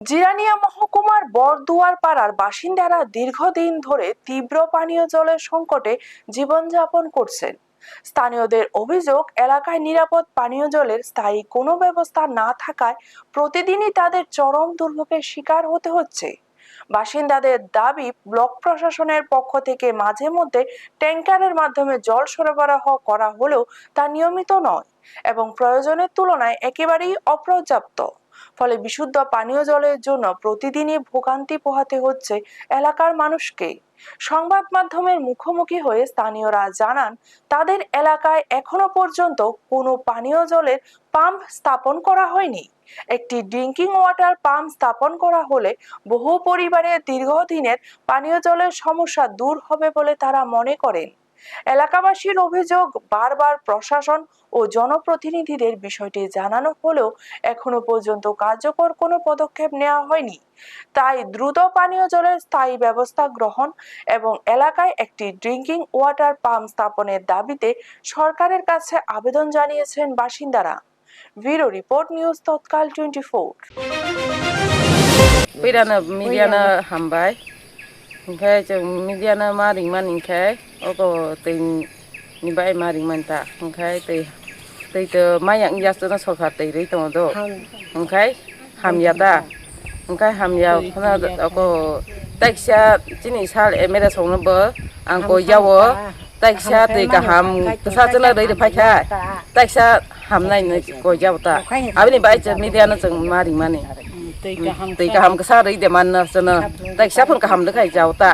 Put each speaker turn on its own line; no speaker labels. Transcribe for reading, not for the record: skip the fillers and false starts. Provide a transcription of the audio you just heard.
জিরানিয়া মহকুমার বরদুয়ার পাড়ার বাসিন্দারা দীর্ঘদিন ধরে তীব্র পানীয় জলের সংকটে জীবনযাপন করছেন। স্থানীয়দের অভিযোগ, এলাকায় নিরাপদ পানীয় জলের স্থায়ী কোনো ব্যবস্থা না থাকায় প্রতিদিনই তাদের চরম দুর্ভোগের শিকার হতে হচ্ছে। বাসিন্দাদের দাবি, ব্লক প্রশাসনের পক্ষ থেকে মাঝে মধ্যে ট্যাঙ্কারের মাধ্যমে জল সরবরাহ করা হলেও তা নিয়মিত নয় এবং প্রয়োজনের তুলনায় একেবারেই অপর্যাপ্ত। ফলে বিশুদ্ধ পানীয় জলের জন্য প্রতিদিনই ভোগান্তি পোহাতে হচ্ছে এলাকার মানুষকে। সংবাদ মাধ্যমের মুখোমুখি হয়ে স্থানীয়রা জানান, তাদের এলাকায় এখনো পর্যন্ত কোনো পানীয় জলের পাম্প স্থাপন করা হয়নি। একটি ড্রিঙ্কিং ওয়াটার পাম্প স্থাপন করা হলে বহু পরিবারের দীর্ঘদিনের পানীয় জলের সমস্যা দূর হবে বলে তারা মনে করেন। এলাকাবাসীর অভিযোগ, বারবার প্রশাসন ও জনপ্রতিনিধিদের বিষয়টি জানানো হলেও এখনো পর্যন্ত কার্যকর কোনো পদক্ষেপ নেওয়া হয়নি। তাই দ্রুত পানীয় জলের স্থায়ী ব্যবস্থা গ্রহণ এবং এলাকায় একটি ড্রিঙ্কিং ওয়াটার পাম্প স্থাপনের দাবিতে সরকারের কাছে আবেদন জানিয়েছেন বাসিন্দারা। ব্যুরো রিপোর্ট, নিউজ তৎকাল 24।
मिडियाना हामबाय ओमफ्राय जों मिडियाना मारिंखाय अको दैनिबाय मारिंमानता ओमफ्राय दैदो माइयां जासना सरकार दै रै दङ दो ओमफ्राय हामया दा ओमफ्राय हामया खना अको ताइक्सा जिनि साल एमेरा संनोबो आं गयावो ताइक्सा दै गाहाम साजना दै फायखा ताइक्सा हामनाय गयावता आबनि बाय मिडियाना जों मारिंमाने दै गाहाम के सारै दे मान ना जना ताइक्सा फोन गाहाम दखाय जावता